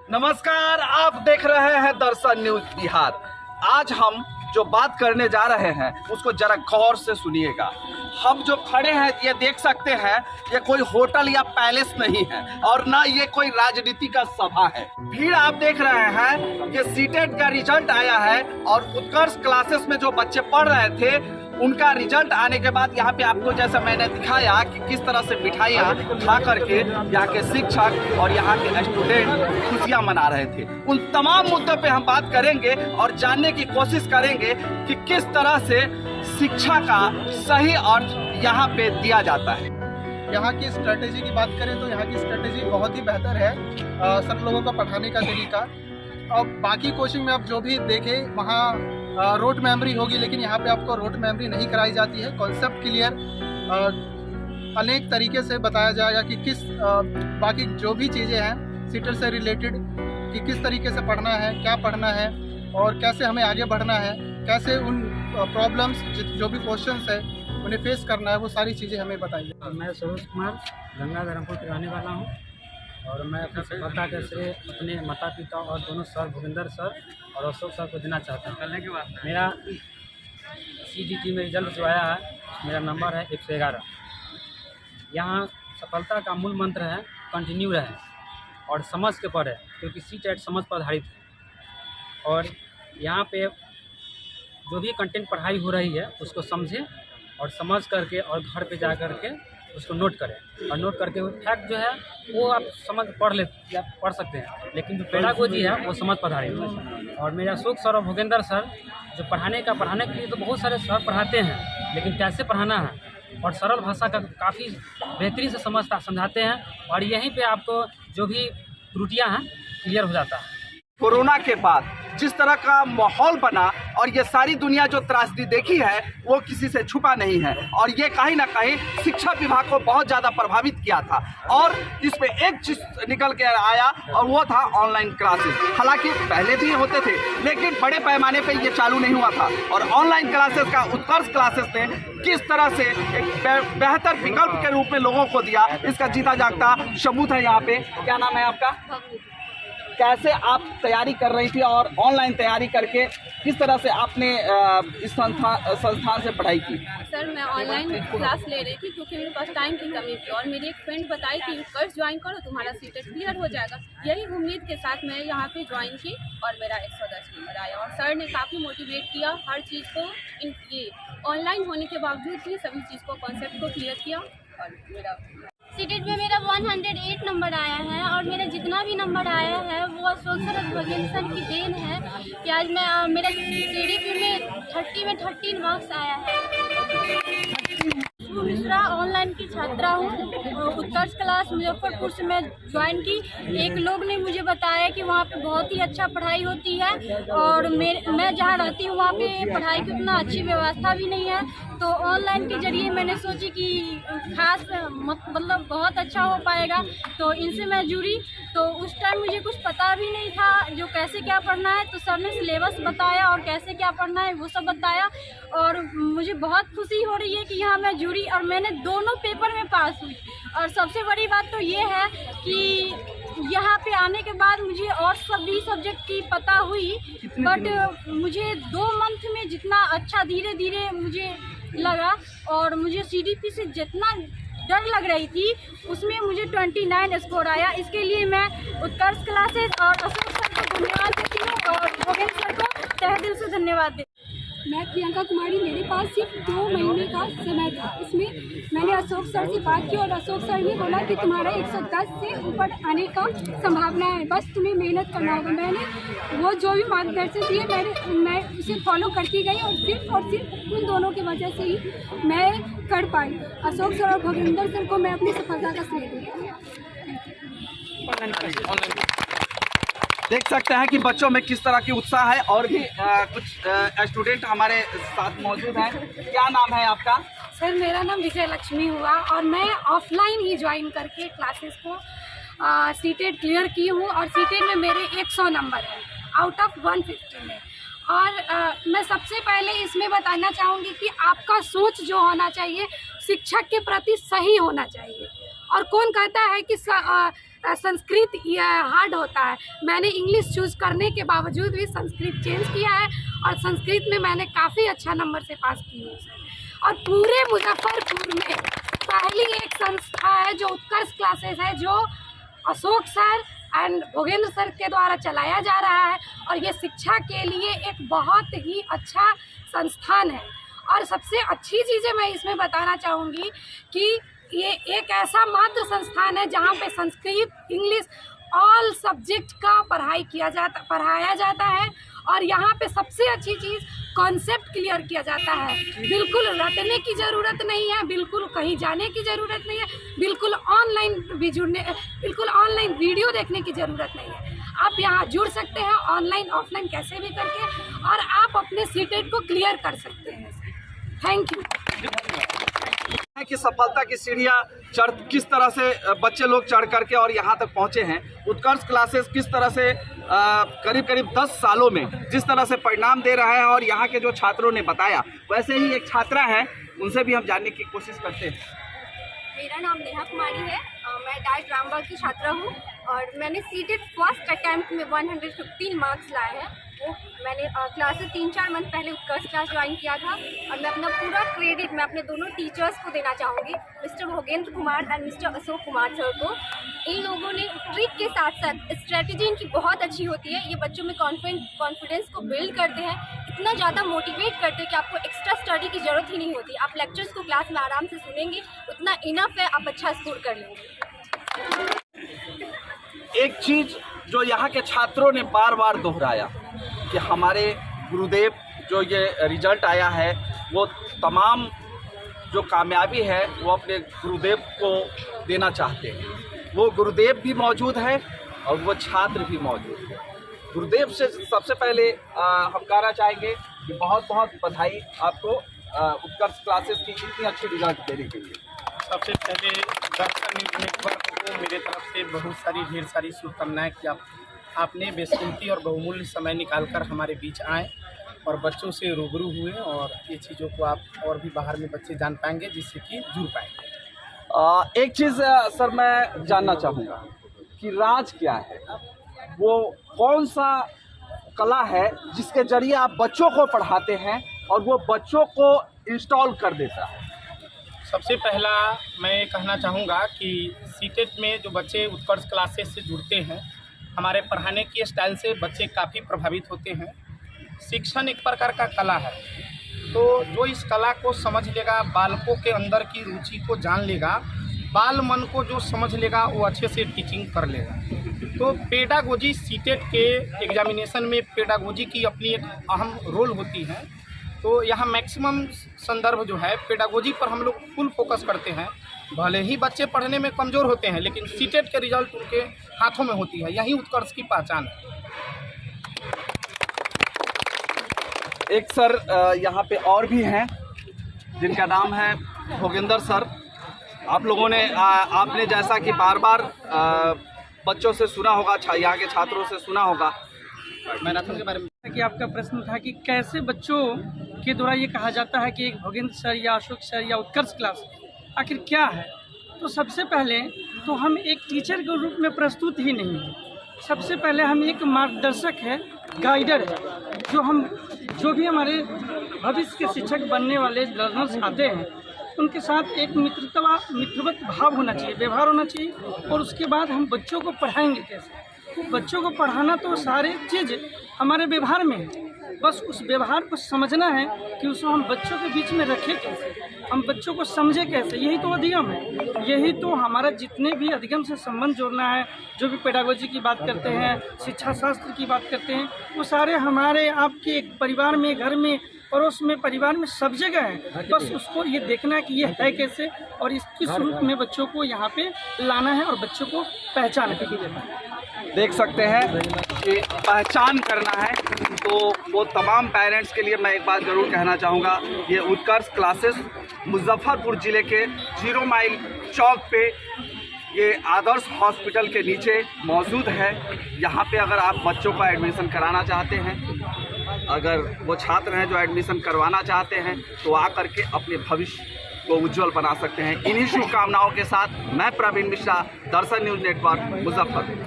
नमस्कार, आप देख रहे हैं दर्शन न्यूज बिहार। आज हम जो बात करने जा रहे हैं उसको जरा गौर से सुनिएगा। हम जो खड़े हैं ये देख सकते हैं, ये कोई होटल या पैलेस नहीं है और ना ये कोई राजनीति का सभा है। भीड़ आप देख रहे हैं, ये सीटेट का रिजल्ट आया है और उत्कर्ष क्लासेस में जो बच्चे पढ़ रहे थे उनका रिजल्ट आने के बाद यहाँ पे आपको जैसा मैंने दिखाया कि किस तरह से मिठाइयाँ खा करके यहाँ के शिक्षक और यहाँ के स्टूडेंट खुशियाँ मना रहे थे। उन तमाम मुद्दों पे हम बात करेंगे और जानने की कोशिश करेंगे कि किस तरह से शिक्षा का सही अर्थ यहाँ पे दिया जाता है। यहाँ की स्ट्रेटेजी की बात करें तो यहाँ की स्ट्रेटेजी बहुत ही बेहतर है, सब लोगों को पढ़ाने का तरीका। अब बाकी कोचिंग में आप जो भी देखें वहाँ रोड मेमोरी होगी, लेकिन यहाँ पे आपको रोड मेमोरी नहीं कराई जाती है। कॉन्सेप्ट क्लियर अनेक तरीके से बताया जाएगा कि किस बाकी जो भी चीज़ें हैं सीटर से रिलेटेड कि किस तरीके से पढ़ना है, क्या पढ़ना है और कैसे हमें आगे बढ़ना है, कैसे उन प्रॉब्लम्स जो भी क्वेश्चंस है उन्हें फेस करना है, वो सारी चीज़ें हमें बताइए। मैं सरोज कुमार गंगा धर्मपुर के रहने वाला हूँ और मैं अपनी सफलता के श्रेय अपने माता पिता और दोनों सर भूपेंद्र सर और अशोक सर को देना चाहता हूँ। मेरा CGT में रिजल्ट जो आया है मेरा नंबर है 111। यहाँ सफलता का मूल मंत्र है कंटिन्यू रहे और समझ के पढ़े, क्योंकि CTET समझ पर आधारित है। और यहाँ पे जो भी कंटेंट पढ़ाई हो रही है उसको समझें और समझ करके और घर पे जा करके उसको नोट करें और नोट करके वो फैक्ट जो है वो आप समझ पढ़ सकते हैं, लेकिन जो पेडागोजी है वो समझ पर आधारित है। और मेरा अशोक सर और भूपेंद्र सर जो पढ़ाने के लिए तो बहुत सारे सर पढ़ाते हैं, लेकिन कैसे पढ़ाना है और सरल भाषा का काफ़ी बेहतरीन से समझाते हैं और यहीं पे आपको जो भी त्रुटियां हैं क्लियर हो जाता है। कोरोना के बाद जिस तरह का माहौल बना और ये सारी दुनिया जो त्रासदी देखी है वो किसी से छुपा नहीं है और ये कहीं ना कहीं शिक्षा विभाग को बहुत ज़्यादा प्रभावित किया था। और इसमें एक चीज़ निकल के आया और वो था ऑनलाइन क्लासेस। हालांकि पहले भी होते थे लेकिन बड़े पैमाने पे ये चालू नहीं हुआ था और ऑनलाइन क्लासेस का उत्कर्ष क्लासेस ने किस तरह से एक बेहतर विकल्प के रूप में लोगों को दिया, इसका जीता जागता सबूत है यहाँ पे। क्या नाम है आपका? कैसे आप तैयारी कर रही थी और ऑनलाइन तैयारी करके किस तरह से आपने इस संस्थान से पढ़ाई की? सर, मैं ऑनलाइन क्लास ले रही थी क्योंकि मेरे पास टाइम की कमी थी और मेरी एक फ्रेंड बताई कि उत्कर्ष ज्वाइन करो, तुम्हारा सीटेट क्लियर हो जाएगा। यही उम्मीद के साथ मैं यहाँ पे ज्वाइन की और मेरा 110 नंबर आया और सर ने काफ़ी मोटिवेट किया हर चीज़ को। ये ऑनलाइन होने के बावजूद भी सभी चीज़ को कॉन्सेप्ट को क्लियर किया और मेरा सीटेट में मेरा 108 नंबर आया है और मेरा जितना भी नंबर आया है वो अशोक सर और भूपेंद्र सर की देन है कि आज मैं मेरा CDP में 30 में 13 मार्क्स आया है। मिश्रा ऑनलाइन की छात्रा हूँ, उत्कर्ष क्लास मुजफ्फरपुर से मैं ज्वाइन की। एक लोग ने मुझे बताया कि वहाँ पे बहुत ही अच्छा पढ़ाई होती है और मैं जहाँ रहती हूँ वहाँ पे पढ़ाई की उतना अच्छी व्यवस्था भी नहीं है, तो ऑनलाइन के जरिए मैंने सोची कि खास मतलब बहुत अच्छा हो पाएगा, तो इनसे मैं जुड़ी। तो उस टाइम मुझे कुछ पता भी नहीं था जो कैसे क्या पढ़ना है, तो सर ने सिलेबस बताया और कैसे क्या पढ़ना है वो सब बताया और मुझे बहुत खुशी हो रही है कि यहाँ मैं जुड़ी और मैंने दोनों पेपर में पास हुई। और सबसे बड़ी बात तो ये है कि यहाँ पे आने के बाद मुझे और सभी सब्जेक्ट की पता हुई, बट मुझे 2 मंथ में जितना अच्छा धीरे धीरे मुझे लगा और मुझे CDP से जितना डर लग रही थी उसमें मुझे 29 स्कोर आया। इसके लिए मैं उत्कर्ष क्लासेस और अशोक सर को धन्यवाद देती हूँ और भूपेंद्र सर को तहे दिल से धन्यवाद देती हूँ। मैं प्रियंका कुमारी, मेरे पास सिर्फ 2 महीने का समय था। इसमें मैंने अशोक सर से बात की और अशोक सर ने बोला कि तुम्हारा 110 से ऊपर आने का संभावना है, बस तुम्हें मेहनत करना होगा। मैंने वो जो भी मार्गदर्शन दिए मैं उसे फॉलो करती गई और सिर्फ उन दोनों की वजह से ही मैं कर पाई। अशोक सर और भूपेंद्र सर को मैं अपनी सफलता का श्रेय देती हूँ। देख सकते हैं कि बच्चों में किस तरह की उत्साह है और भी कुछ स्टूडेंट हमारे साथ मौजूद हैं। क्या नाम है आपका? सर, मेरा नाम विजय लक्ष्मी हुआ और मैं ऑफलाइन ही ज्वाइन करके क्लासेस को सीटेट क्लियर की हूँ और सीटेट में मेरे 100 नंबर है आउट ऑफ 150 में। और मैं सबसे पहले इसमें बताना चाहूँगी कि आपका सोच जो होना चाहिए शिक्षक के प्रति सही होना चाहिए। और कौन कहता है कि संस्कृत हार्ड होता है। मैंने इंग्लिश चूज करने के बावजूद भी संस्कृत चेंज किया है और संस्कृत में मैंने काफ़ी अच्छा नंबर से पास की हूँ सर। और पूरे मुजफ्फरपुर में पहली एक संस्था है जो उत्कर्ष क्लासेस है, जो Ashok sir and Bhogendra sir के द्वारा चलाया जा रहा है और ये शिक्षा के लिए एक बहुत ही अच्छा संस्थान है। और सबसे अच्छी चीज़ें मैं इसमें बताना चाहूँगी कि ये एक ऐसा मात्र संस्थान है जहाँ पे संस्कृत, इंग्लिश, ऑल सब्जेक्ट का पढ़ाया जाता है। और यहाँ पे सबसे अच्छी चीज़ कॉन्सेप्ट क्लियर किया जाता है। बिल्कुल रटने की ज़रूरत नहीं है, बिल्कुल कहीं जाने की ज़रूरत नहीं है, बिल्कुल ऑनलाइन वीडियो देखने की ज़रूरत नहीं है। आप यहाँ जुड़ सकते हैं ऑनलाइन ऑफलाइन कैसे भी करके, और आप अपने सीटेट को क्लियर कर सकते हैं। Thank you. कि सफलता की सीढ़ियाँ चढ़ किस तरह से बच्चे लोग चढ़ करके और यहाँ तक पहुँचे हैं। उत्कर्ष क्लासेस किस तरह से करीब करीब 10 सालों में जिस तरह से परिणाम दे रहा है, और यहाँ के जो छात्रों ने बताया, वैसे ही एक छात्रा है, उनसे भी हम जानने की कोशिश करते हैं। मेरा नाम नेहा कुमारी है, मैं डाइट रामबाग की छात्रा हूँ और मैंने सीटेट फर्स्ट अटैम्प्ट में 115 मार्क्स लाए हैं। वो मैंने क्लासेस 3-4 मंथ पहले उत्कर्ष क्लास ज्वाइन किया था और मैं अपना पूरा क्रेडिट मैं अपने दोनों टीचर्स को देना चाहूँगी, mister Bhogendra Kumar and mister Ashok Kumar sir को। इन लोगों ने ट्रिक के साथ साथ स्ट्रेटजी इनकी बहुत अच्छी होती है। ये बच्चों में कॉन्फिडेंस को बिल्ड करते हैं, इतना ज़्यादा मोटिवेट करते हैं कि आपको एक्स्ट्रा स्टडी की ज़रूरत ही नहीं होती। आप लेक्चर्स को क्लास में आराम से सुनेंगे, उतना इनफ है, आप अच्छा स्कोर कर लेंगे। एक चीज़ जो यहाँ के छात्रों ने बार बार दोहराया कि हमारे गुरुदेव जो ये रिजल्ट आया है, वो तमाम जो कामयाबी है वो अपने गुरुदेव को देना चाहते हैं। वो गुरुदेव भी मौजूद है और वो छात्र भी मौजूद है। गुरुदेव से सबसे पहले हम कहना चाहेंगे कि बहुत बहुत बधाई आपको उत्कर्ष क्लासेस की इतनी अच्छी रिजल्ट देने के लिए। सबसे पहले दर्शन न्यूज़ नेटवर्क को मेरे तरफ से बहुत सारी ढेर सारी शुभकामनाएं कि आपने बेशकीमती और बहुमूल्य समय निकालकर हमारे बीच आए और बच्चों से रूबरू हुए, और ये चीज़ों को आप और भी बाहर में बच्चे जान पाएंगे जिससे कि जुड़ पाएंगे। एक चीज़ सर मैं जानना चाहूँगा कि राज क्या है, वो कौन सा कला है जिसके जरिए आप बच्चों को पढ़ाते हैं और वो बच्चों को इंस्टॉल कर देता है। सबसे पहला मैं कहना चाहूँगा कि सीटेट में जो बच्चे उत्कर्ष क्लासेस से जुड़ते हैं, हमारे पढ़ाने के स्टाइल से बच्चे काफ़ी प्रभावित होते हैं। शिक्षण एक प्रकार का कला है, तो जो इस कला को समझ लेगा, बालकों के अंदर की रुचि को जान लेगा, बाल मन को जो समझ लेगा वो अच्छे से टीचिंग कर लेगा। तो पेडागोजी सीटेट के एग्जामिनेशन में पेडागोजी की अपनी एक अहम रोल होती है। तो यहाँ मैक्सिमम संदर्भ जो है पेडागोजी पर हम लोग फुल फोकस करते हैं। भले ही बच्चे पढ़ने में कमज़ोर होते हैं, लेकिन सीटेट के रिजल्ट उनके हाथों में होती है, यही उत्कर्ष की पहचान है। एक सर यहाँ पे और भी हैं जिनका नाम है भोगेंद्र सर। आप लोगों ने आपने जैसा कि बार बार बच्चों से सुना होगा, यहाँ के छात्रों से सुना होगा मैराथन के बारे में कि आपका प्रश्न था कि कैसे बच्चों के द्वारा ये कहा जाता है कि एक भोगेंद्र सर या अशोक सर या उत्कर्ष क्लास आखिर क्या है। तो सबसे पहले तो हम एक टीचर के रूप में प्रस्तुत ही नहीं हैं। सबसे पहले हम एक मार्गदर्शक है, गाइडर है, जो भी हमारे भविष्य के शिक्षक बनने वाले लर्नर्स आते हैं उनके साथ एक मित्रवत भाव होना चाहिए, व्यवहार होना चाहिए। और उसके बाद हम बच्चों को पढ़ाएंगे कैसे। तो बच्चों को पढ़ाना तो सारे चीज़ हमारे व्यवहार में है, बस उस व्यवहार को समझना है कि उसको हम बच्चों के बीच में रखें कैसे, हम बच्चों को समझे कैसे। यही तो अधिगम है, यही तो हमारा जितने भी अधिगम से संबंध जोड़ना है, जो भी पेडागोजी की बात करते हैं, शिक्षा शास्त्र की बात करते हैं, वो सारे हमारे आपके एक परिवार में, घर में, पड़ोस में, परिवार में सब जगह है। बस उसको ये देखना है कि ये है कैसे और किस रूप में बच्चों को यहाँ पे लाना है और बच्चों को पहचान करना है। देख सकते हैं कि पहचान करना है, तो वो तमाम पेरेंट्स के लिए मैं एक बात ज़रूर कहना चाहूँगा। ये उत्कर्ष क्लासेस मुजफ्फरपुर ज़िले के 0 माइल चौक पे ये आदर्श हॉस्पिटल के नीचे मौजूद है। यहाँ पे अगर आप बच्चों का एडमिशन कराना चाहते हैं, अगर वो छात्र हैं जो एडमिशन करवाना चाहते हैं, तो आकर के अपने भविष्य को उज्जवल बना सकते हैं। इन्हीं शुभकामनाओं के साथ मैं प्रवीण मिश्रा, दर्शन न्यूज़ नेटवर्क, मुजफ्फरपुर।